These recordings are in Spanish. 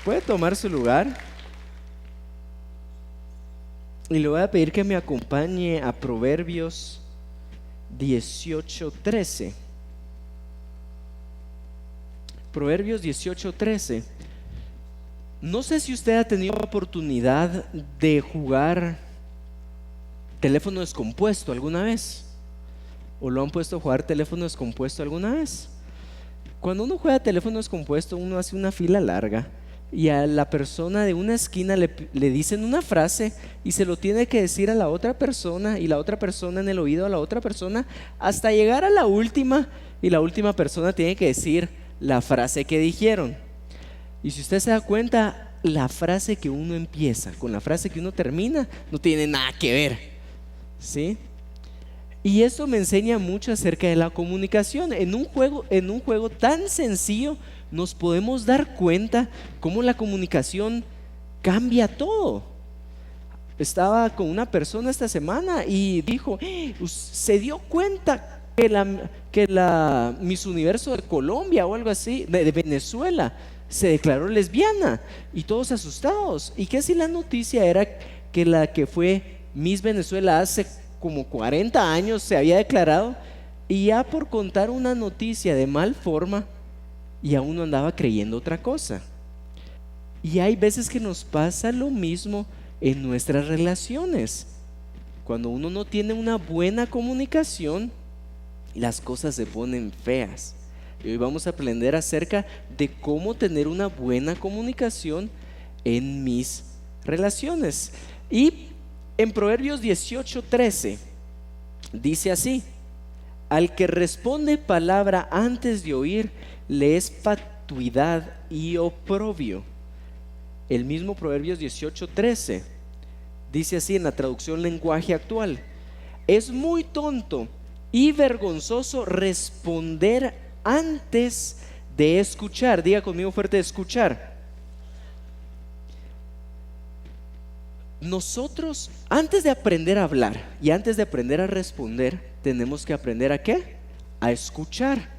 Puede tomar su lugar y le voy a pedir que me acompañe a Proverbios 18:13. Proverbios 18:13. No sé si usted ha tenido oportunidad de jugar teléfono descompuesto alguna vez, o lo han puesto a jugar teléfono descompuesto alguna vez. Cuando uno juega teléfono descompuesto, uno hace una fila larga y a la persona de una esquina le dicen una frase y se lo tiene que decir a la otra persona, y la otra persona en el oído a la otra persona, hasta llegar a la última, y la última persona tiene que decir la frase que dijeron. Y si usted se da cuenta, la frase que uno empieza con la frase que uno termina no tiene nada que ver, ¿sí? Y eso me enseña mucho acerca de la comunicación. En un juego tan sencillo nos podemos dar cuenta cómo la comunicación cambia todo. Estaba con una persona esta semana y dijo, se dio cuenta que la Miss Universo de Colombia o algo así, de Venezuela, se declaró lesbiana, y todos asustados. Y que si la noticia era que la que fue Miss Venezuela hace como 40 años se había declarado, y ya por contar una noticia de mal forma, y a uno andaba creyendo otra cosa. Y hay veces que nos pasa lo mismo en nuestras relaciones. Cuando uno no tiene una buena comunicación, las cosas se ponen feas. Y hoy vamos a aprender acerca de cómo tener una buena comunicación en mis relaciones. Y en Proverbios 18:13 dice así: al que responde palabra antes de oír, le es fatuidad y oprobio. El mismo Proverbios 18:13 dice así en la traducción lenguaje actual: es muy tonto y vergonzoso responder antes de escuchar. Diga conmigo fuerte: escuchar. Nosotros, antes de aprender a hablar y antes de aprender a responder, tenemos que aprender ¿a qué? A escuchar.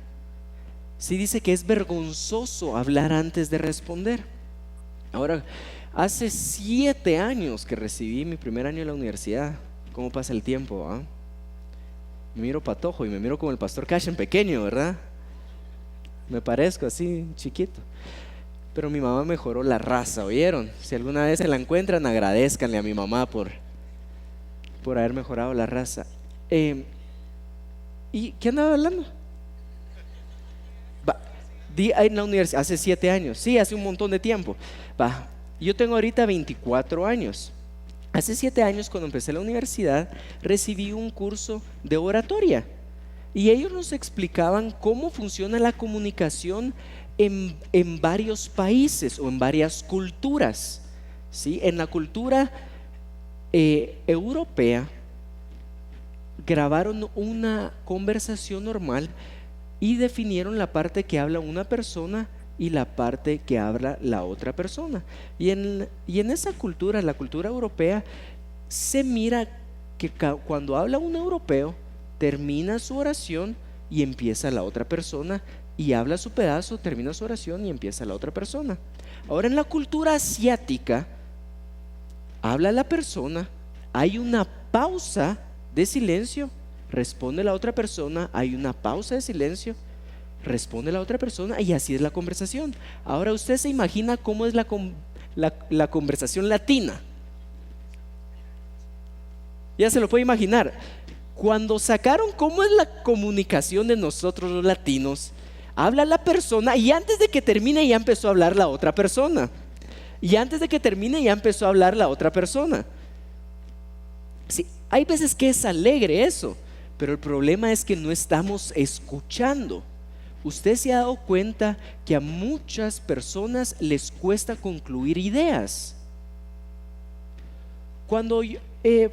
Sí, dice que es vergonzoso hablar antes de responder. Ahora, hace 7 años que recibí mi primer año en la universidad. ¿Cómo pasa el tiempo? Me miro patojo y me miro como el pastor Cashen pequeño, ¿verdad? Me parezco así chiquito. Pero mi mamá mejoró la raza, ¿oyeron? Si alguna vez se la encuentran, agradezcanle a mi mamá por haber mejorado la raza. ¿Y qué andaba hablando? En la universidad, hace 7 años. Sí, hace un montón de tiempo. Yo tengo ahorita 24 años. Hace 7 años, cuando empecé la universidad, recibí un curso de oratoria. Y ellos nos explicaban cómo funciona la comunicación en varios países o en varias culturas, ¿sí? En la cultura europea grabaron una conversación normal y definieron la parte que habla una persona y la parte que habla la otra persona. Y en esa cultura, la cultura europea, se mira que cuando habla un europeo, termina su oración y empieza la otra persona, y habla su pedazo, termina su oración y empieza la otra persona. Ahora, en la cultura asiática, habla la persona, hay una pausa de silencio, responde la otra persona, hay una pausa de silencio, responde la otra persona, y así es la conversación. Ahora usted se imagina cómo es la conversación latina. Ya se lo puede imaginar. Cuando sacaron cómo es la comunicación de nosotros los latinos, habla la persona y antes de que termine ya empezó a hablar la otra persona. Y antes de que termine ya empezó a hablar la otra persona. Sí, hay veces que es alegre eso, pero el problema es que no estamos escuchando. Usted se ha dado cuenta que a muchas personas les cuesta concluir ideas. Cuando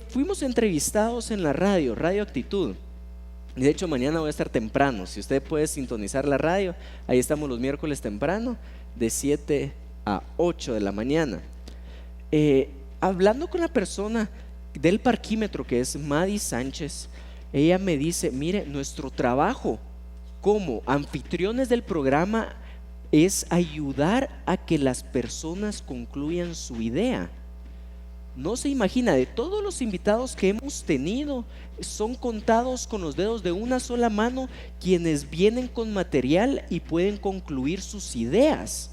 fuimos entrevistados en la Radio Actitud, y de hecho mañana voy a estar temprano, si usted puede sintonizar la radio, ahí estamos los miércoles temprano, de 7 a 8 de la mañana. Hablando con la persona del parquímetro, que es Madi Sánchez, ella me dice: mire, nuestro trabajo como anfitriones del programa es ayudar a que las personas concluyan su idea. No se imagina, de todos los invitados que hemos tenido, son contados con los dedos de una sola mano quienes vienen con material y pueden concluir sus ideas.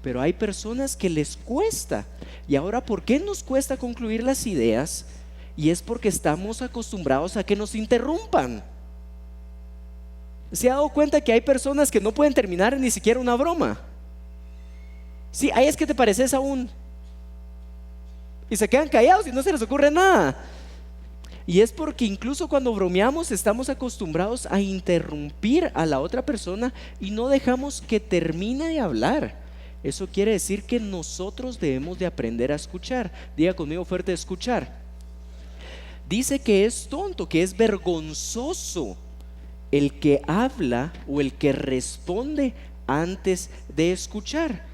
Pero hay personas que les cuesta. Y ahora, ¿por qué nos cuesta concluir las ideas? Y es porque estamos acostumbrados a que nos interrumpan. ¿Se ha dado cuenta que hay personas que no pueden terminar ni siquiera una broma? Sí, ahí es que te pareces aún. Y se quedan callados y no se les ocurre nada. Y es porque incluso cuando bromeamos estamos acostumbrados a interrumpir a la otra persona y no dejamos que termine de hablar. Eso quiere decir que nosotros debemos de aprender a escuchar. Diga conmigo fuerte: escuchar. Dice que es tonto, que es vergonzoso el que habla o el que responde antes de escuchar.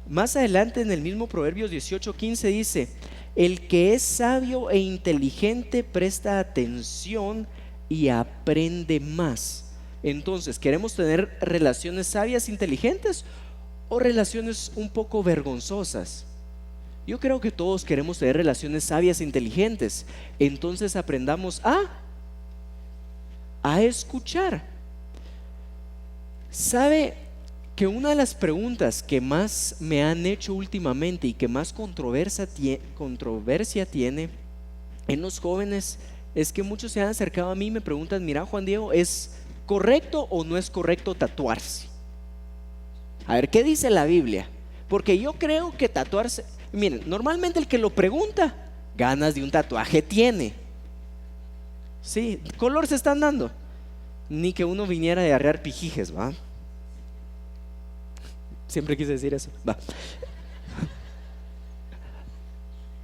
Más adelante en el mismo Proverbios 18:15 dice: el que es sabio e inteligente presta atención y aprende más. Entonces, ¿queremos tener relaciones sabias, inteligentes o relaciones un poco vergonzosas? Yo creo que todos queremos tener relaciones sabias e inteligentes. Entonces aprendamos a escuchar. ¿Sabe que una de las preguntas que más me han hecho últimamente y que más controversia tiene en los jóvenes es que muchos se han acercado a mí y me preguntan: mira, Juan Diego, ¿es correcto o no es correcto tatuarse? A ver, ¿qué dice la Biblia? Porque yo creo que tatuarse, miren, normalmente el que lo pregunta, ganas de un tatuaje tiene. Sí, color se están dando. Ni que uno viniera de arrear pijijes, ¿va? Siempre quise decir eso, va.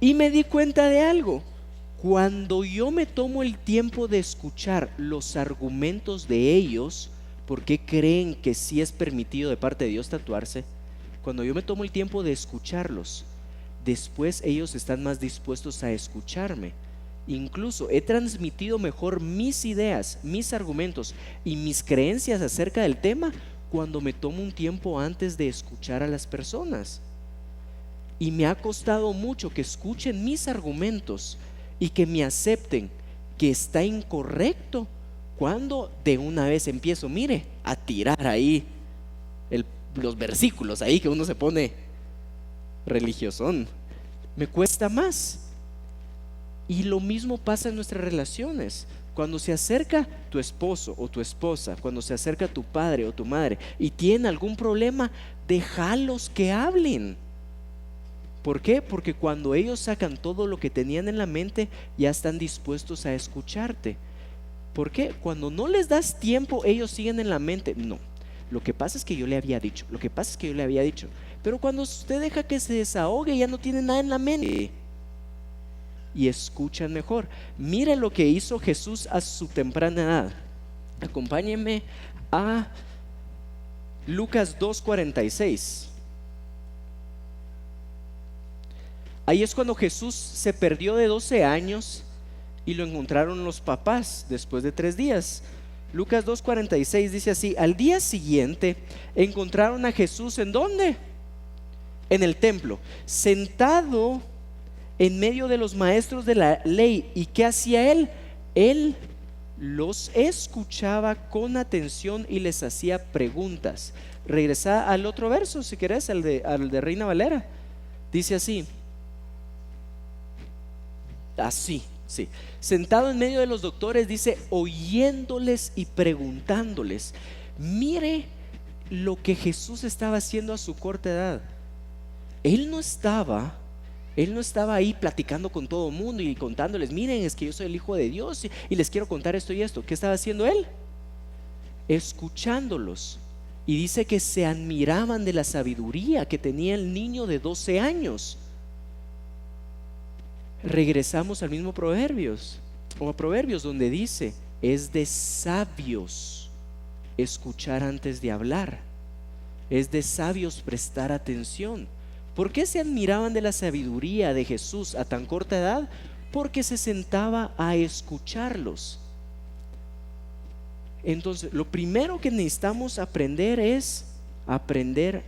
Y me di cuenta de algo. Cuando yo me tomo el tiempo de escuchar los argumentos de ellos, ¿por qué creen que sí es permitido de parte de Dios tatuarse? Cuando yo me tomo el tiempo de escucharlos, después ellos están más dispuestos a escucharme. Incluso he transmitido mejor mis ideas, mis argumentos y mis creencias acerca del tema cuando me tomo un tiempo antes de escuchar a las personas. Y me ha costado mucho que escuchen mis argumentos y que me acepten que está incorrecto cuando de una vez empiezo, mire, a tirar ahí los versículos ahí que uno se pone religiosón. Me cuesta más. Y lo mismo pasa en nuestras relaciones. Cuando se acerca tu esposo o tu esposa, cuando se acerca tu padre o tu madre y tienen algún problema, déjalos que hablen. ¿Por qué? Porque cuando ellos sacan todo lo que tenían en la mente, ya están dispuestos a escucharte. ¿Por qué? Cuando no les das tiempo, ellos siguen en la mente. No, lo que pasa es que yo le había dicho, lo que pasa es que yo le había dicho. Pero cuando usted deja que se desahogue, ya no tiene nada en la mente y escuchan mejor. Mire lo que hizo Jesús a su temprana edad. Acompáñenme a Lucas 2:46. Ahí es cuando Jesús se perdió de 12 años y lo encontraron los papás después de 3 días. Lucas 2:46 dice así: al día siguiente encontraron a Jesús, ¿en dónde? En el templo, sentado en medio de los maestros de la ley. ¿Y qué hacía él? Él los escuchaba con atención y les hacía preguntas. Regresa al otro verso si querés, al de Reina Valera. Dice así, sí. Sentado en medio de los doctores, dice, oyéndoles y preguntándoles. Mire lo que Jesús estaba haciendo a su corta edad. Él no estaba ahí platicando con todo el mundo y contándoles: miren, es que yo soy el Hijo de Dios y les quiero contar esto y esto. ¿Qué estaba haciendo él? Escuchándolos. Y dice que se admiraban de la sabiduría que tenía el niño de 12 años. Regresamos al mismo Proverbios, o a Proverbios, donde dice: es de sabios escuchar antes de hablar, es de sabios prestar atención. ¿Por qué se admiraban de la sabiduría de Jesús a tan corta edad? Porque se sentaba a escucharlos. Entonces, lo primero que necesitamos aprender es aprender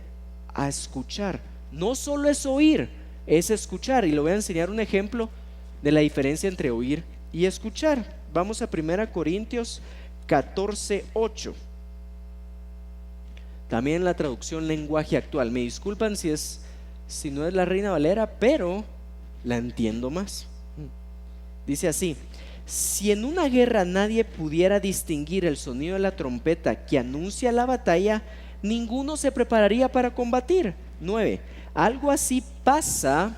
a escuchar. No solo es oír, es escuchar. Y le voy a enseñar un ejemplo de la diferencia entre oír y escuchar. Vamos a 1 Corintios 14:8. También la traducción lenguaje actual. Me disculpan si no es la Reina Valera, pero la entiendo más. Dice así: si en una guerra nadie pudiera distinguir el sonido de la trompeta que anuncia la batalla, ninguno se prepararía para combatir. 9. Algo así pasa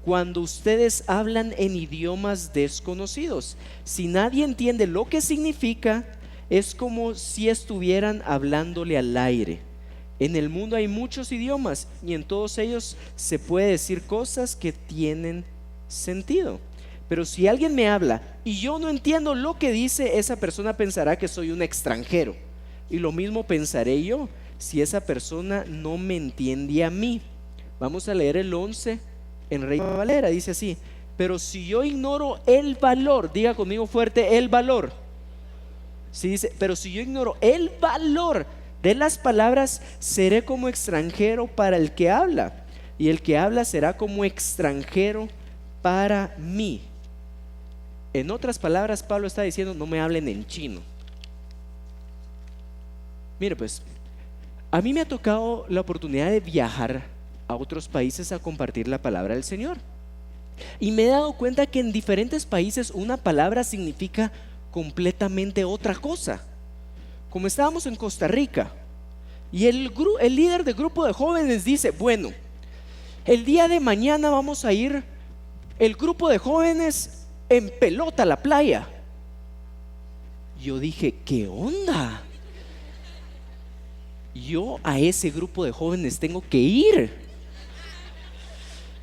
cuando ustedes hablan en idiomas desconocidos. Si nadie entiende lo que significa, es como si estuvieran hablándole al aire. En el mundo hay muchos idiomas y en todos ellos se puede decir cosas que tienen sentido. Pero si alguien me habla y yo no entiendo lo que dice, esa persona pensará que soy un extranjero. Y lo mismo pensaré yo si esa persona no me entiende a mí. Vamos a leer el 11 en Reina Valera. Dice así: pero si yo ignoro el valor, diga conmigo fuerte, el valor. Sí, dice, pero si yo ignoro el valor de las palabras, seré como extranjero para el que habla, y el que habla será como extranjero para mí. En otras palabras, Pablo está diciendo: no me hablen en chino. Mire, pues, a mí me ha tocado la oportunidad de viajar a otros países a compartir la palabra del Señor, y me he dado cuenta que en diferentes países una palabra significa completamente otra cosa. Como estábamos en Costa Rica y el líder del grupo de jóvenes dice: bueno, el día de mañana vamos a ir el grupo de jóvenes en pelota a la playa. Yo dije: ¿qué onda? Yo a ese grupo de jóvenes tengo que ir.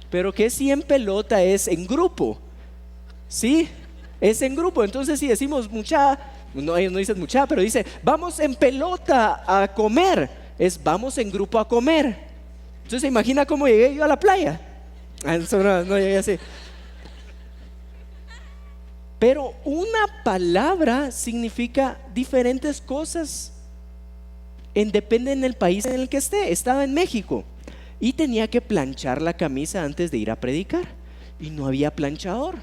Pero que si en pelota es en grupo, ¿sí? Es en grupo. Entonces si decimos mucha, no, ellos no dicen mucha, pero dice vamos en pelota a comer, es vamos en grupo a comer. Entonces se imagina cómo llegué yo a la playa. No llegué así. Pero una palabra significa diferentes cosas. Depende del país en el que esté. Estaba en México y tenía que planchar la camisa antes de ir a predicar, y no había planchador.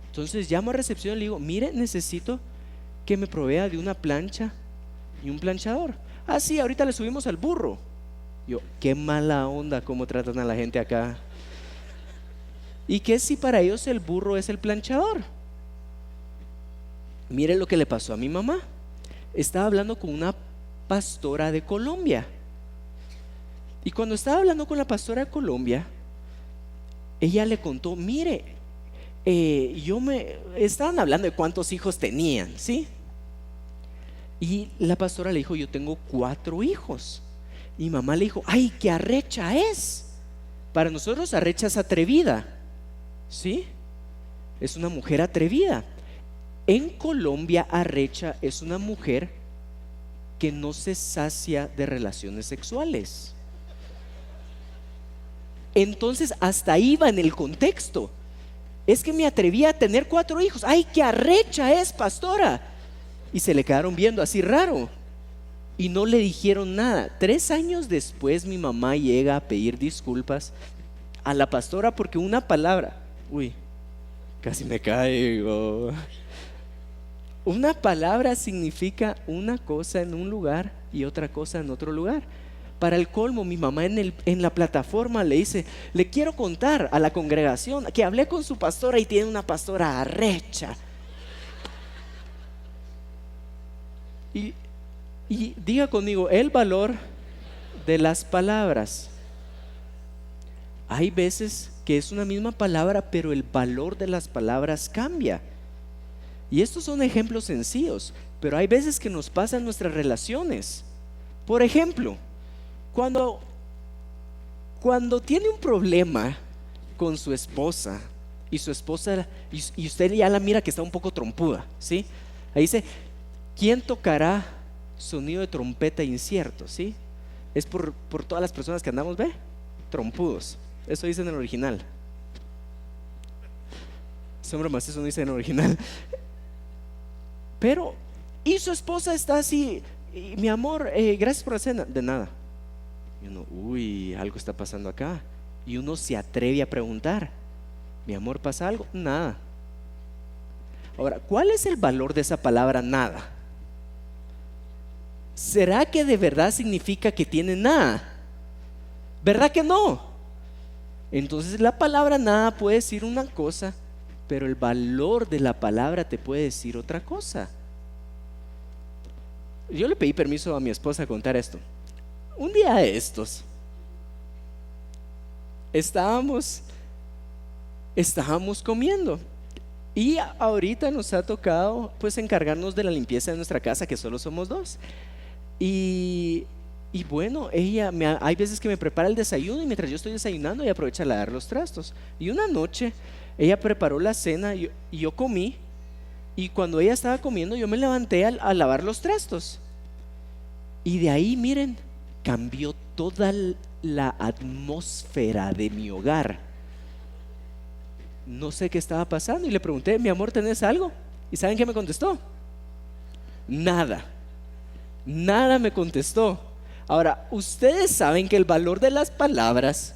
Entonces llamo a recepción y le digo: mire, necesito que me provea de una plancha y un planchador. Ah, sí, ahorita le subimos al burro. Yo: qué mala onda cómo tratan a la gente acá. ¿Y qué si para ellos el burro es el planchador? Mire lo que le pasó a mi mamá. Estaba hablando con una pastora de Colombia, y cuando estaba hablando con la pastora de Colombia, ella le contó: mire, estaban hablando de cuántos hijos tenían, ¿sí? Y la pastora le dijo: yo tengo 4 hijos. Y mamá le dijo: ay, qué arrecha es. Para nosotros arrecha es atrevida, ¿sí? Es una mujer atrevida. En Colombia, arrecha es una mujer que no se sacia de relaciones sexuales. Entonces hasta ahí va en el contexto. Es que me atreví a tener 4 hijos. Ay, qué arrecha es, pastora. Y se le quedaron viendo así raro y no le dijeron nada. 3 años después mi mamá llega a pedir disculpas a la pastora porque una palabra, uy, casi me caigo. Una palabra significa una cosa en un lugar y otra cosa en otro lugar. Para el colmo, mi mamá en la plataforma le dice: le quiero contar a la congregación que hablé con su pastora y tiene una pastora arrecha. Y diga conmigo: el valor de las palabras. Hay veces que es una misma palabra, pero el valor de las palabras cambia. Y estos son ejemplos sencillos, pero hay veces que nos pasan nuestras relaciones. Por ejemplo, cuando tiene un problema con su esposa y su esposa, y usted ya la mira que está un poco trompuda, ¿sí? Ahí dice: ¿quién tocará sonido de trompeta incierto? ¿Sí? Es por todas las personas que andamos, ¿ve? Trompudos. Eso dice en el original. Son bromas, eso no dice en el original. Pero, y su esposa está así: mi amor, gracias por la cena. De nada. Y uno, uy, algo está pasando acá. Y uno se atreve a preguntar, mi amor, ¿pasa algo? Nada. Ahora, ¿cuál es el valor de esa palabra nada? ¿Será que de verdad significa que tiene nada? ¿Verdad que no? Entonces la palabra nada puede decir una cosa, pero el valor de la palabra te puede decir otra cosa. Yo le pedí permiso a mi esposa a contar esto. Un día de estos estábamos comiendo y ahorita nos ha tocado pues encargarnos de la limpieza de nuestra casa, que solo somos dos. Y bueno, hay veces que me prepara el desayuno y mientras yo estoy desayunando ella aprovecha a lavar los trastos. Y una noche ella preparó la cena y yo comí, y cuando ella estaba comiendo yo me levanté a lavar los trastos. Y de ahí, miren, cambió toda la atmósfera de mi hogar. No sé qué estaba pasando y le pregunté, mi amor, ¿tenés algo? ¿Y saben qué me contestó? Nada. Nada me contestó. Ahora, ustedes saben que el valor de las palabras,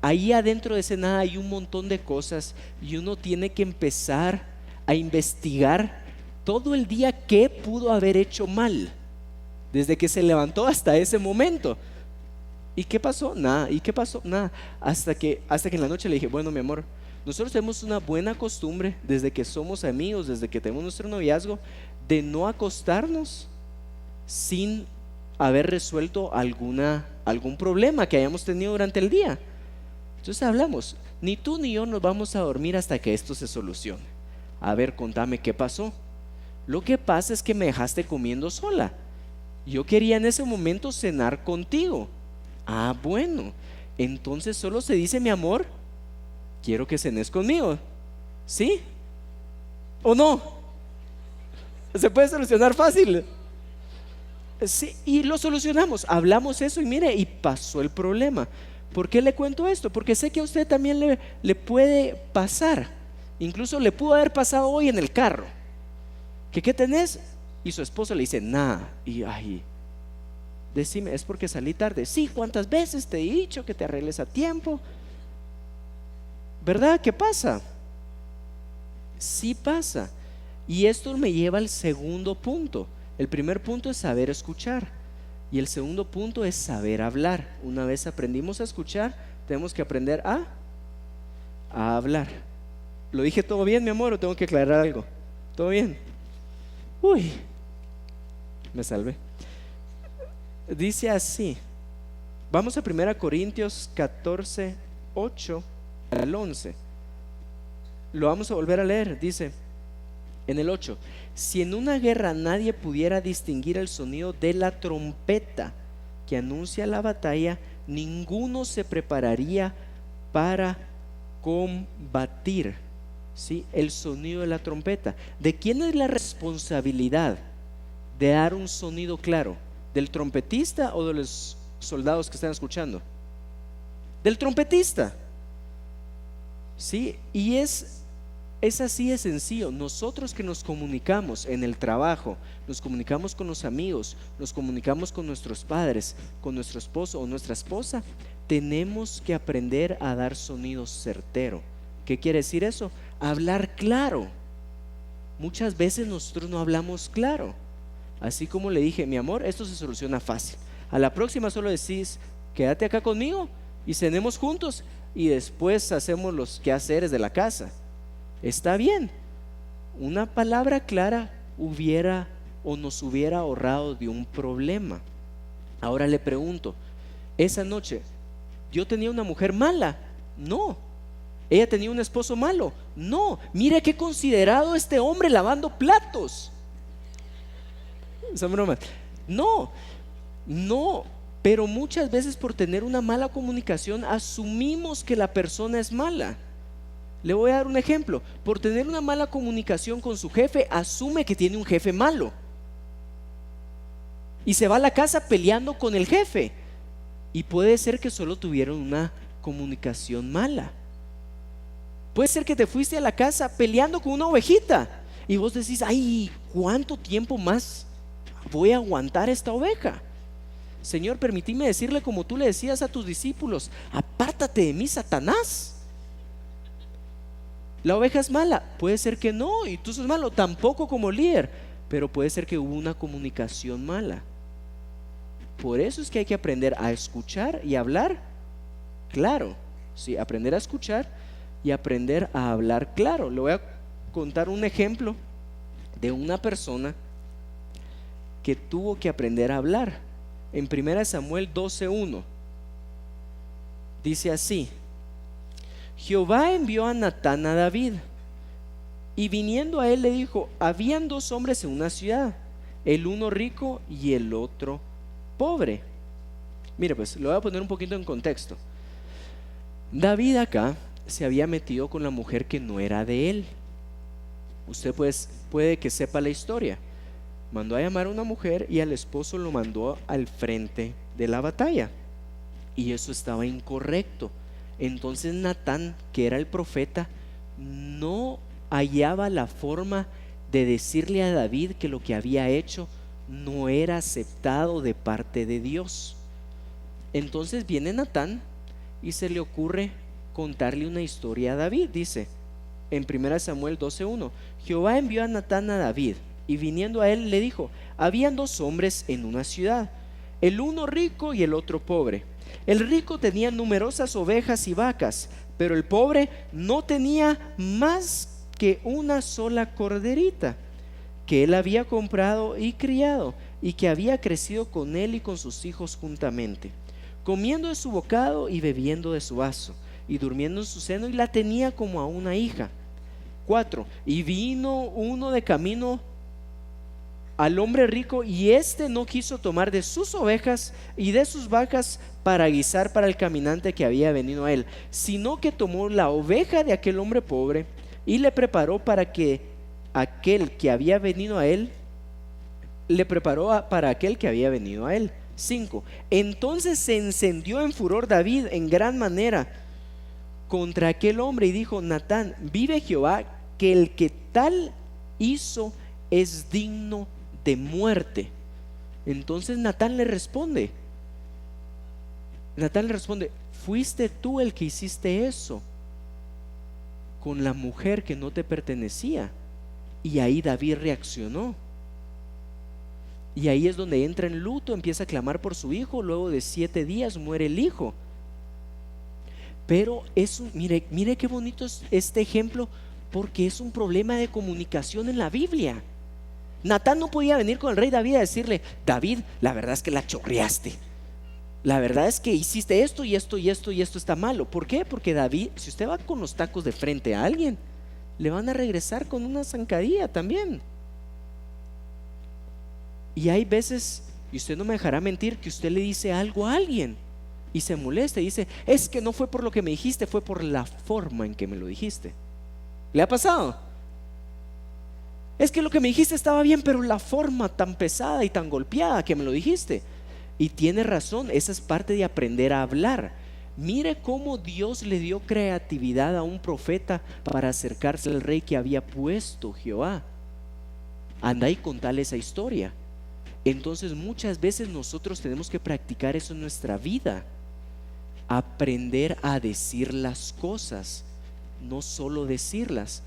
ahí adentro de ese nada hay un montón de cosas y uno tiene que empezar a investigar todo el día qué pudo haber hecho mal, desde que se levantó hasta ese momento. ¿Y qué pasó? Nada. ¿Y qué pasó? Nada. Hasta que en la noche le dije, bueno, mi amor, nosotros tenemos una buena costumbre desde que somos amigos, desde que tenemos nuestro noviazgo, de no acostarnos sin haber resuelto algún problema que hayamos tenido durante el día. Entonces hablamos, ni tú ni yo nos vamos a dormir hasta que esto se solucione. A ver, contame qué pasó. Lo que pasa es que me dejaste comiendo sola. Yo quería en ese momento cenar contigo. Ah, bueno, entonces solo se dice, mi amor, quiero que cenes conmigo. ¿Sí? ¿O no? Se puede solucionar fácil. Sí, y lo solucionamos, hablamos eso y mire, y pasó el problema. ¿Por qué le cuento esto? Porque sé que a usted también le puede pasar. Incluso le pudo haber pasado hoy en el carro. ¿Qué tenés? Y su esposo le dice, nada. Y ay, decime, ¿es porque salí tarde? Sí, ¿cuántas veces te he dicho que te arregles a tiempo? ¿Verdad? ¿Qué pasa? Sí pasa. Y esto me lleva al segundo punto. El primer punto es saber escuchar y el segundo punto es saber hablar. Una vez aprendimos a escuchar, tenemos que aprender a hablar. ¿Lo dije todo bien, mi amor, o tengo que aclarar algo? ¿Todo bien? Uy, me salvé. Dice así, vamos a 1 Corintios 14, 8 al 11. Lo vamos a volver a leer. Dice en el 8, si en una guerra nadie pudiera distinguir el sonido de la trompeta que anuncia la batalla, ninguno se prepararía para combatir. ¿Sí? El sonido de la trompeta. ¿De quién es la responsabilidad de dar un sonido claro? ¿Del trompetista o de los soldados que están escuchando? Del trompetista. ¿Sí? Y es así de sencillo. Nosotros que nos comunicamos en el trabajo, nos comunicamos con los amigos, nos comunicamos con nuestros padres, con nuestro esposo o nuestra esposa, tenemos que aprender a dar sonido certero. ¿Qué quiere decir eso? Hablar claro. Muchas veces nosotros no hablamos claro. Así como le dije, mi amor, esto se soluciona fácil. A la próxima solo decís, quédate acá conmigo y cenemos juntos y después hacemos los quehaceres de la casa. Está bien. Una palabra clara nos hubiera ahorrado de un problema. Ahora le pregunto, esa noche ¿yo tenía una mujer mala? No. ¿Ella tenía un esposo malo? No. Mire qué considerado este hombre lavando platos. Son bromas. No. Pero muchas veces por tener una mala comunicación asumimos que la persona es mala. Le voy a dar un ejemplo. Por tener una mala comunicación con su jefe, asume que tiene un jefe malo y se va a la casa peleando con el jefe. Y puede ser que solo tuvieron una comunicación mala. Puede ser que te fuiste a la casa peleando con una ovejita y vos decís, ay, ¿cuánto tiempo más voy a aguantar esta oveja? Señor, permíteme decirle como tú le decías a tus discípulos: apártate de mí, Satanás. La oveja es mala, puede ser que no, y tú sos malo, tampoco como líder, pero puede ser que hubo una comunicación mala. Por eso es que hay que aprender a escuchar y hablar claro. Sí, aprender a escuchar y aprender a hablar claro. Le voy a contar un ejemplo de una persona que tuvo que aprender a hablar. En 1 Samuel 12:1 dice así: Jehová envió a Natán a David, y viniendo a él le dijo: habían dos hombres en una ciudad, el uno rico y el otro pobre. Mire, pues lo voy a poner un poquito en contexto. David acá se había metido con la mujer que no era de él. Usted pues puede que sepa la historia. Mandó a llamar a una mujer y al esposo lo mandó al frente de la batalla, y eso estaba incorrecto. Entonces Natán, que era el profeta, no hallaba la forma de decirle a David que lo que había hecho no era aceptado de parte de Dios. Entonces viene Natán y se le ocurre contarle una historia a David. Dice en 1 Samuel 12:1: Jehová envió a Natán a David, y viniendo a él le dijo: habían dos hombres en una ciudad, el uno rico y el otro pobre. El rico tenía numerosas ovejas y vacas, pero el pobre no tenía más que una sola corderita, que él había comprado y criado, y que había crecido con él y con sus hijos juntamente, comiendo de su bocado y bebiendo de su vaso, y durmiendo en su seno, y la tenía como a una hija. 4. Y vino uno de camino al hombre rico, y éste no quiso tomar de sus ovejas y de sus vacas para guisar para el caminante que había venido a él, sino que tomó la oveja de aquel hombre pobre y le preparó para que aquel que había venido a él, para aquel que había venido a él. 5. Entonces se encendió en furor David en gran manera contra aquel hombre y dijo: Natán, vive Jehová, que el que tal hizo es digno de muerte. Entonces Natán le responde: fuiste tú el que hiciste eso con la mujer que no te pertenecía. Y ahí David reaccionó, y ahí es donde entra en luto, empieza a clamar por su hijo. Luego de 7 días muere el hijo. Pero eso, mire qué bonito es este ejemplo, porque es un problema de comunicación en la Biblia. Natán no podía venir con el rey David a decirle: David, la verdad es que la chorreaste, la verdad es que hiciste esto y esto y esto y esto está malo. ¿Por qué? Porque David, si usted va con los tacos de frente a alguien, le van a regresar con una zancadilla también. Y hay veces, y usted no me dejará mentir, que usted le dice algo a alguien y se molesta y dice: es que no fue por lo que me dijiste, fue por la forma en que me lo dijiste. ¿Le ha pasado? Es que lo que me dijiste estaba bien, pero la forma tan pesada y tan golpeada que me lo dijiste. Y tiene razón, esa es parte de aprender a hablar. Mire cómo Dios le dio creatividad a un profeta para acercarse al rey que había puesto Jehová. Anda y contale esa historia. Entonces muchas veces nosotros tenemos que practicar eso en nuestra vida. Aprender a decir las cosas, no solo decirlas.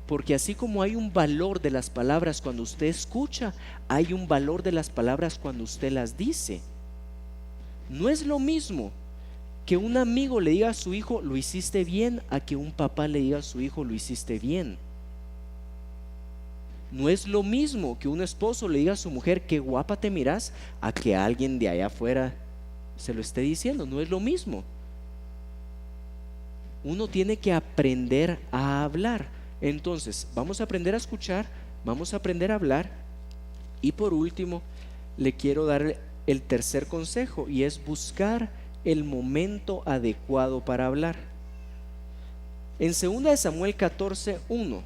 Porque así como hay un valor de las palabras cuando usted escucha, hay un valor de las palabras cuando usted las dice. No es lo mismo que un amigo le diga a su hijo: lo hiciste bien, a que un papá le diga a su hijo: lo hiciste bien. No es lo mismo que un esposo le diga a su mujer: qué guapa te miras, a que alguien de allá afuera se lo esté diciendo. No es lo mismo. Uno tiene que aprender a hablar. Entonces vamos a aprender a escuchar, vamos a aprender a hablar. Y por último le quiero dar el tercer consejo, y es buscar el momento adecuado para hablar. En 2 Samuel 14:1,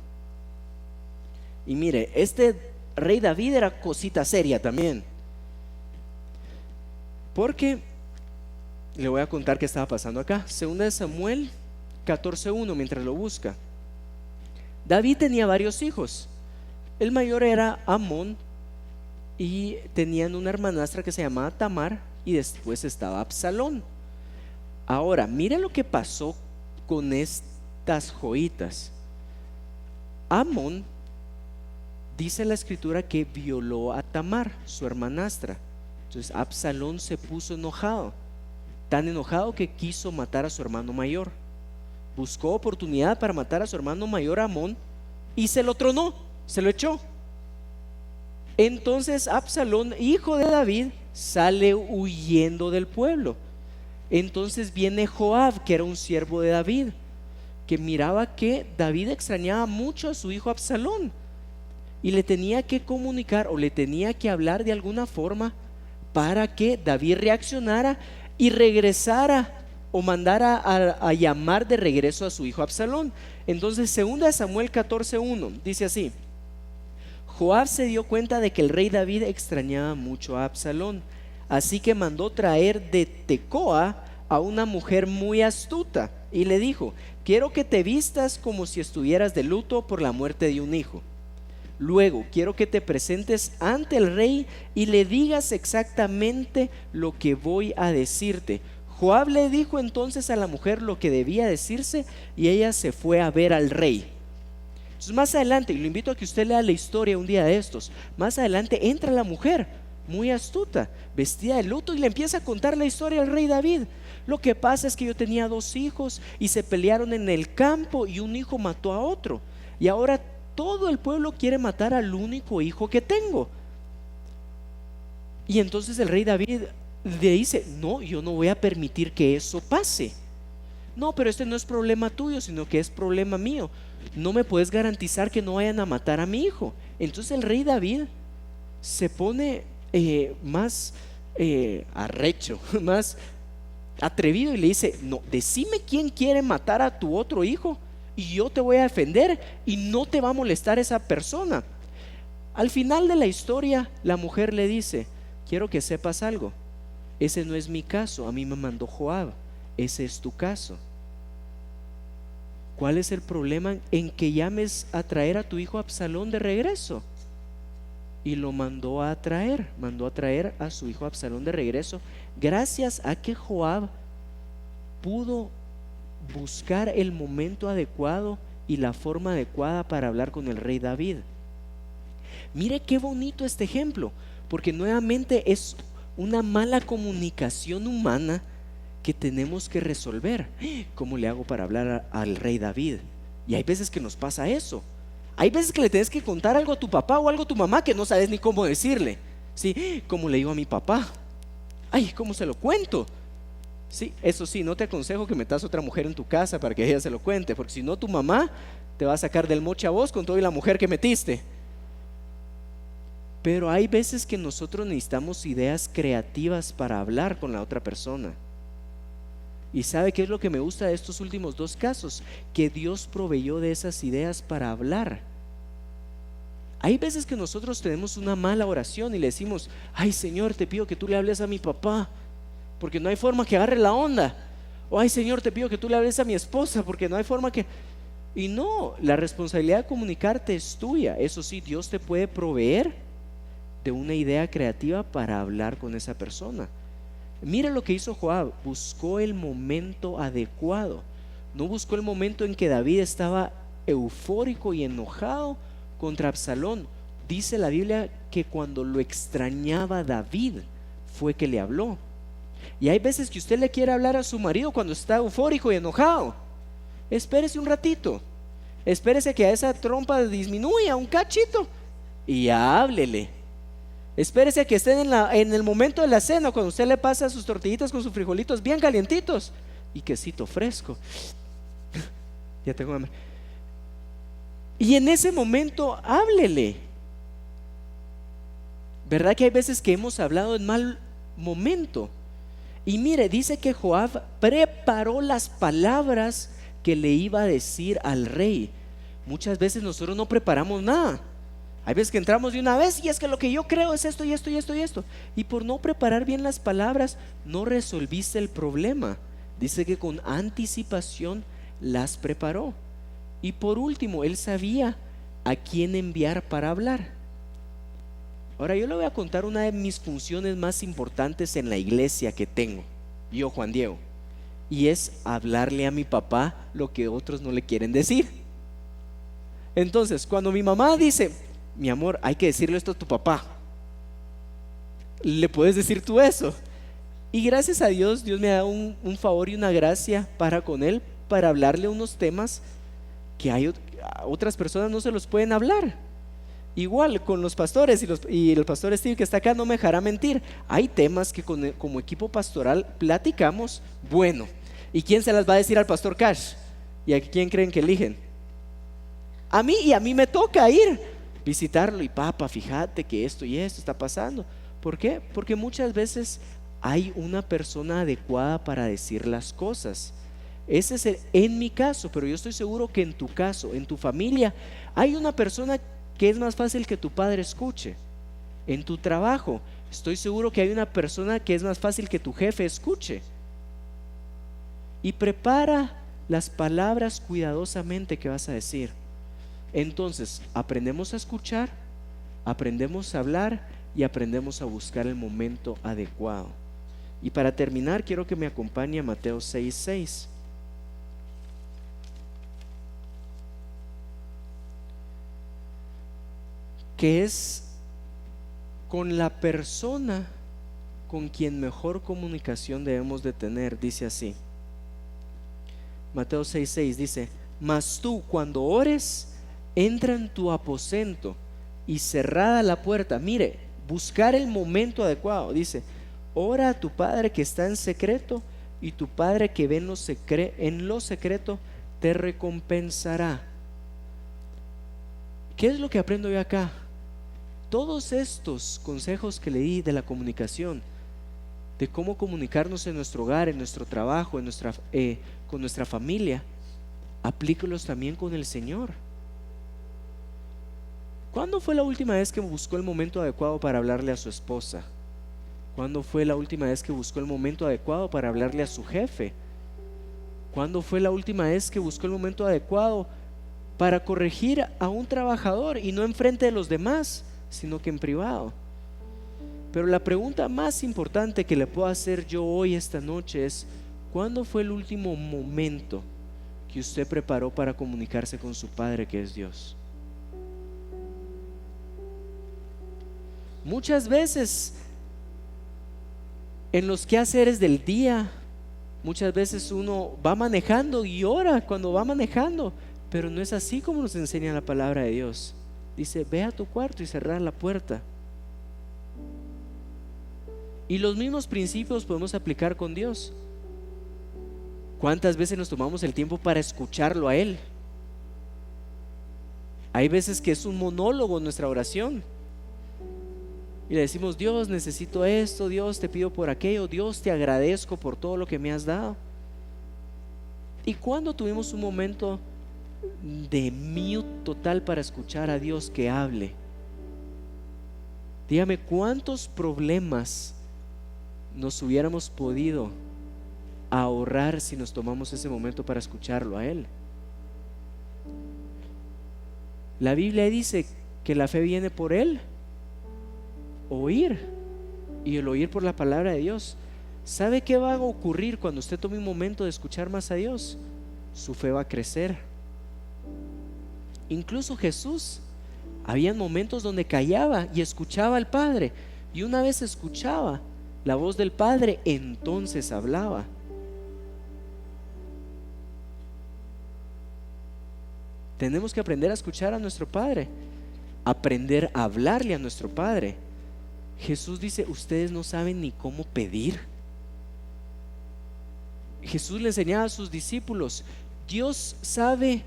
y mire, este rey David era cosita seria también, porque le voy a contar qué estaba pasando acá. 2 Samuel 14:1, mientras lo busca. David tenía varios hijos. El mayor era Amón, y tenían una hermanastra que se llamaba Tamar, y después estaba Absalón. Ahora, mira lo que pasó con estas joyitas. Amón, dice la escritura, que violó a Tamar, su hermanastra. Entonces Absalón se puso enojado, tan enojado que quiso matar a su hermano mayor. Buscó oportunidad para matar a su hermano mayor Amón y se lo tronó, se lo echó. Entonces Absalón, hijo de David, sale huyendo del pueblo. Entonces viene Joab, que era un siervo de David, que miraba que David extrañaba mucho a su hijo Absalón y le tenía que comunicar o le tenía que hablar de alguna forma para que David reaccionara y regresara o mandara a llamar de regreso a su hijo Absalón. Entonces 2 Samuel 14:1 dice así: Joab se dio cuenta de que el rey David extrañaba mucho a Absalón, así que mandó traer de Tecoa a una mujer muy astuta y le dijo: quiero que te vistas como si estuvieras de luto por la muerte de un hijo. Luego quiero que te presentes ante el rey y le digas exactamente lo que voy a decirte. Joab le dijo entonces a la mujer lo que debía decirse y ella se fue a ver al rey. Entonces más adelante, y lo invito a que usted lea la historia un día de estos, más adelante entra la mujer muy astuta, vestida de luto, y le empieza a contar la historia al rey David. Lo que pasa es que yo tenía 2 hijos y se pelearon en el campo y un hijo mató a otro, y ahora todo el pueblo quiere matar al único hijo que tengo. Y entonces el rey David le dice: no, yo no voy a permitir que eso pase. No, pero este no es problema tuyo, sino que es problema mío. No me puedes garantizar que no vayan a matar a mi hijo. Entonces el rey David se pone más arrecho, más atrevido, y le dice: no, decime quién quiere matar a tu otro hijo y yo te voy a defender y no te va a molestar esa persona. Al final de la historia, la mujer le dice: quiero que sepas algo, ese no es mi caso, a mí me mandó Joab, ese es tu caso. ¿Cuál es el problema en que llames a traer a tu hijo Absalón de regreso? Y lo mandó a traer a su hijo Absalón de regreso, gracias a que Joab pudo buscar el momento adecuado y la forma adecuada para hablar con el rey David. Mire qué bonito este ejemplo, porque nuevamente es una mala comunicación humana que tenemos que resolver. ¿Cómo le hago para hablar al rey David? Y hay veces que nos pasa eso. Hay veces que le tienes que contar algo a tu papá o algo a tu mamá que no sabes ni cómo decirle. ¿Sí? ¿Cómo le digo a mi papá? Ay, ¿cómo se lo cuento? Sí, eso sí, no te aconsejo que metas otra mujer en tu casa para que ella se lo cuente, porque si no, tu mamá te va a sacar del moche a vos con toda la mujer que metiste. Pero hay veces que nosotros necesitamos ideas creativas para hablar con la otra persona. ¿Y sabe qué es lo que me gusta de estos últimos 2 casos? Que Dios proveyó de esas ideas para hablar. Hay veces que nosotros tenemos una mala oración y le decimos: ay Señor, te pido que tú le hables a mi papá, porque no hay forma que agarre la onda. O ay Señor, te pido que tú le hables a mi esposa, porque no hay forma que... Y no, la responsabilidad de comunicarte es tuya. Eso sí, Dios te puede proveer de una idea creativa para hablar con esa persona. Mira lo que hizo Joab: buscó el momento adecuado. No buscó el momento en que David estaba eufórico y enojado contra Absalón. Dice la Biblia que cuando lo extrañaba David fue que le habló. Y hay veces que usted le quiere hablar a su marido cuando está eufórico y enojado. Espérese un ratito, espérese que a esa trompa disminuya un cachito y háblele. Espérese a que estén en el momento de la cena, cuando usted le pasa sus tortillitas con sus frijolitos bien calientitos y quesito fresco. Ya tengo hambre. Y en ese momento háblele. ¿Verdad que hay veces que hemos hablado en mal momento? Y mire, dice que Joab preparó las palabras que le iba a decir al rey. Muchas veces nosotros no preparamos nada. Hay veces que entramos de una vez y es que lo que yo creo es esto y esto y esto y esto. Y por no preparar bien las palabras no resolviste el problema. Dice que con anticipación las preparó. Y por último, él sabía a quién enviar para hablar. Ahora yo le voy a contar una de mis funciones más importantes en la iglesia que tengo, yo Juan Diego, y es hablarle a mi papá lo que otros no le quieren decir. Entonces, cuando mi mamá dice, mi amor, hay que decirle esto a tu papá, le puedes decir tú eso. Y gracias a Dios, Dios me da un favor y una gracia para con él, para hablarle unos temas que a otras personas no se los pueden hablar. Igual con los pastores y el pastor Steve que está acá no me dejará mentir. Hay temas que como equipo pastoral platicamos. Bueno, ¿y quién se las va a decir al pastor Cash? ¿Y a quién creen que eligen? A mí, y a mí me toca ir visitarlo y papá, fíjate que esto y esto está pasando. ¿Por qué? Porque muchas veces hay una persona adecuada para decir las cosas. Ese es en mi caso, pero yo estoy seguro que en tu caso, en tu familia, hay una persona que es más fácil que tu padre escuche. En tu trabajo, estoy seguro que hay una persona que es más fácil que tu jefe escuche. Y prepara las palabras cuidadosamente que vas a decir. Entonces, aprendemos a escuchar, aprendemos a hablar y aprendemos a buscar el momento adecuado. Y para terminar, quiero que me acompañe a Mateo 6:6. Que es con la persona con quien mejor comunicación debemos de tener. Dice así, Mateo 6:6 dice: mas tú cuando ores, entra en tu aposento y cerrada la puerta. Mire, buscar el momento adecuado. Dice: ora a tu Padre que está en secreto, y tu Padre que ve en lo secreto te recompensará. ¿Qué es lo que aprendo yo acá? Todos estos consejos que le di de la comunicación, de cómo comunicarnos en nuestro hogar, en nuestro trabajo, con nuestra familia, aplícalos también con el Señor. ¿Cuándo fue la última vez que buscó el momento adecuado para hablarle a su esposa? ¿Cuándo fue la última vez que buscó el momento adecuado para hablarle a su jefe? ¿Cuándo fue la última vez que buscó el momento adecuado para corregir a un trabajador, y no enfrente de los demás, sino que en privado? Pero la pregunta más importante que le puedo hacer yo hoy, esta noche, es: ¿cuándo fue el último momento que usted preparó para comunicarse con su Padre que es Dios? Muchas veces en los quehaceres del día, muchas veces uno va manejando y ora cuando va manejando, pero no es así como nos enseña la palabra de Dios. Dice: ve a tu cuarto y cerrar la puerta. Y los mismos principios podemos aplicar con Dios. ¿Cuántas veces nos tomamos el tiempo para escucharlo a Él? Hay veces que es un monólogo en nuestra oración y le decimos: Dios, necesito esto, Dios, te pido por aquello, Dios, te agradezco por todo lo que me has dado. ¿Y cuándo tuvimos un momento de mute total para escuchar a Dios que hable? Dígame, ¿cuántos problemas nos hubiéramos podido ahorrar si nos tomamos ese momento para escucharlo a Él? La Biblia dice que la fe viene por el oír, y el oír por la palabra de Dios. ¿Sabe qué va a ocurrir cuando usted tome un momento de escuchar más a Dios? Su fe va a crecer. Incluso Jesús, había momentos donde callaba y escuchaba al Padre, y una vez escuchaba la voz del Padre, entonces hablaba. Tenemos que aprender a escuchar a nuestro Padre, aprender a hablarle a nuestro Padre. Jesús dice: ustedes no saben ni cómo pedir. Jesús le enseñaba a sus discípulos: Dios sabe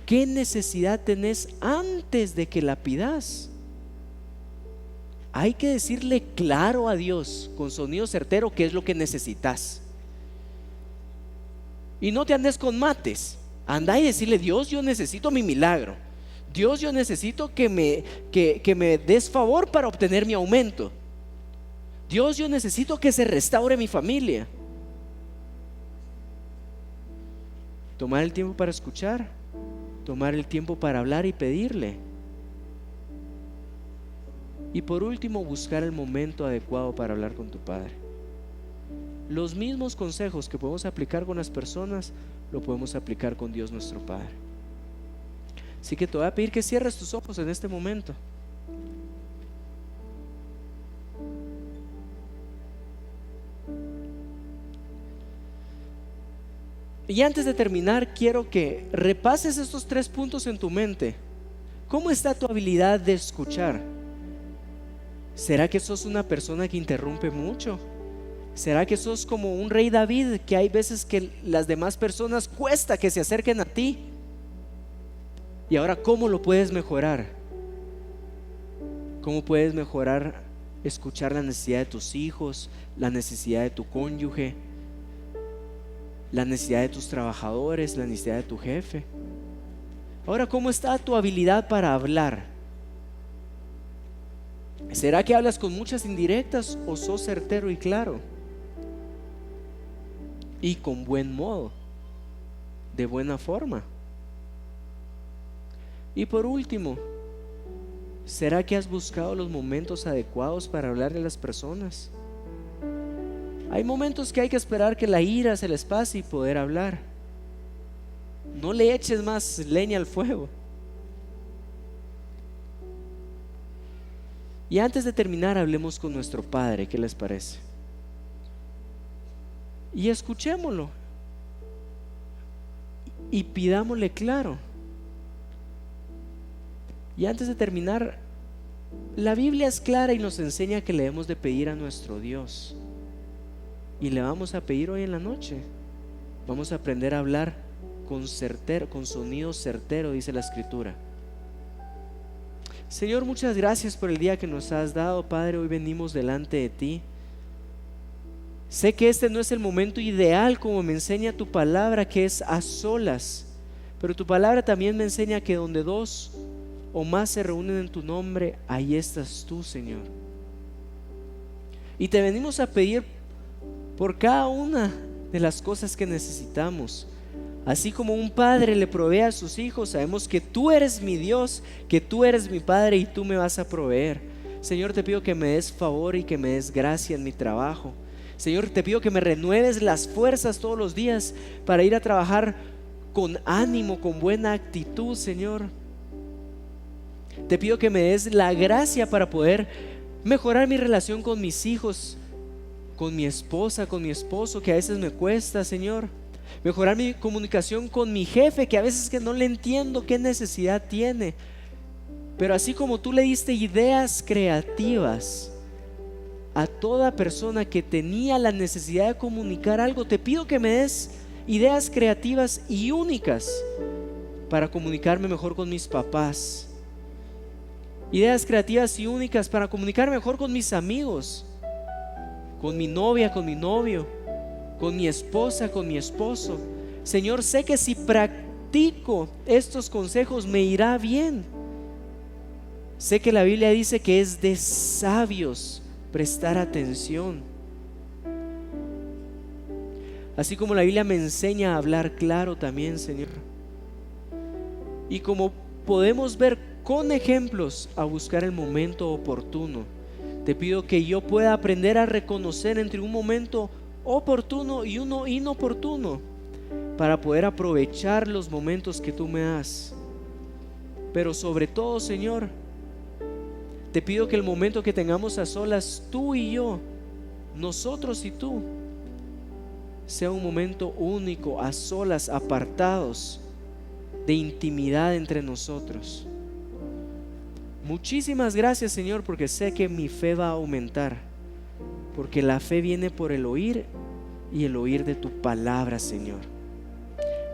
qué necesidad tenés antes de que la pidas. Hay que decirle claro a Dios, con sonido certero, qué es lo que necesitas. Y no te andes con mates. Anda y decirle: Dios, yo necesito mi milagro. Dios, yo necesito que me des favor para obtener mi aumento. Dios, yo necesito que se restaure mi familia. Tomar el tiempo para escuchar, tomar el tiempo para hablar y pedirle. Y por último, buscar el momento adecuado para hablar con tu Padre. Los mismos consejos que podemos aplicar con las personas, lo podemos aplicar con Dios nuestro Padre. Así que te voy a pedir que cierres tus ojos en este momento. Y antes de terminar, quiero que repases estos 3 puntos en tu mente. ¿Cómo está tu habilidad de escuchar? ¿Será que sos una persona que interrumpe mucho? ¿Será que sos como un rey David, que hay veces que las demás personas cuesta que se acerquen a ti? Y ahora, ¿cómo lo puedes mejorar? ¿Cómo puedes mejorar escuchar la necesidad de tus hijos, la necesidad de tu cónyuge, la necesidad de tus trabajadores, la necesidad de tu jefe? Ahora, ¿cómo está tu habilidad para hablar? ¿Será que hablas con muchas indirectas o sos certero y claro? Y con buen modo, de buena forma. Y por último, ¿será que has buscado los momentos adecuados para hablarle a las personas? Hay momentos que hay que esperar que la ira se les pase y poder hablar. No le eches más leña al fuego. Y antes de terminar, hablemos con nuestro Padre. ¿Qué les parece? Y escuchémoslo y pidámosle claro. Y antes de terminar, la Biblia es clara y nos enseña que le debemos de pedir a nuestro Dios. Y le vamos a pedir hoy en la noche. Vamos a aprender a hablar con sonido certero, dice la Escritura. Señor, muchas gracias por el día que nos has dado, Padre. Hoy venimos delante de ti. Sé que este no es el momento ideal, como me enseña tu palabra, que es a solas. Pero tu palabra también me enseña que donde 2 o más se reúnen en tu nombre, ahí estás tú, Señor. Y te venimos a pedir por cada una de las cosas que necesitamos. Así como un padre le provee a sus hijos, sabemos que tú eres mi Dios, que tú eres mi Padre y tú me vas a proveer. Señor, te pido que me des favor y que me des gracia en mi trabajo. Señor, te pido que me renueves las fuerzas todos los días para ir a trabajar con ánimo, con buena actitud, Señor. Te pido que me des la gracia para poder mejorar mi relación con mis hijos, con mi esposa, con mi esposo, que a veces me cuesta, Señor. Mejorar mi comunicación con mi jefe, que a veces que no le entiendo qué necesidad tiene. Pero así como tú le diste ideas creativas a toda persona que tenía la necesidad de comunicar algo, te pido que me des ideas creativas y únicas para comunicarme mejor con mis papás. Ideas creativas y únicas para comunicar mejor con mis amigos, con mi novia, con mi novio, con mi esposa, con mi esposo. Señor, sé que si practico estos consejos me irá bien. Sé que la Biblia dice que es de sabios prestar atención. Así como la Biblia me enseña a hablar claro también, Señor. Y como podemos ver con ejemplos, a buscar el momento oportuno. Te pido que yo pueda aprender a reconocer entre un momento oportuno y uno inoportuno, para poder aprovechar los momentos que tú me das. Pero sobre todo, Señor, te pido que el momento que tengamos a solas, tú y yo, nosotros y tú, sea un momento único, a solas, apartados, de intimidad entre nosotros. Muchísimas gracias, Señor, porque sé que mi fe va a aumentar, porque la fe viene por el oír y el oír de tu palabra, Señor.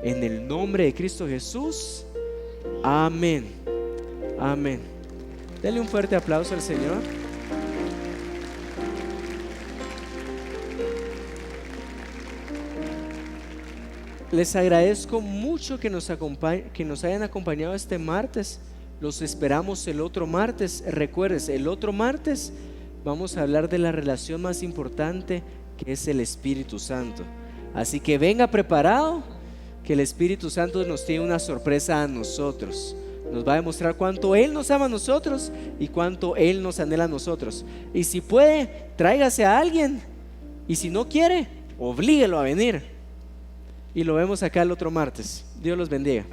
En el nombre de Cristo Jesús, amén. Amén. Dale un fuerte aplauso al Señor. Les agradezco mucho que nos hayan acompañado este martes. Los esperamos el otro martes. Recuerdes, el otro martes vamos a hablar de la relación más importante, que es el Espíritu Santo. Así que venga preparado, que el Espíritu Santo nos tiene una sorpresa a nosotros. Nos va a demostrar cuánto Él nos ama a nosotros y cuánto Él nos anhela a nosotros. Y si puede, tráigase a alguien. Y si no quiere, oblíguelo a venir. Y lo vemos acá el otro martes. Dios los bendiga.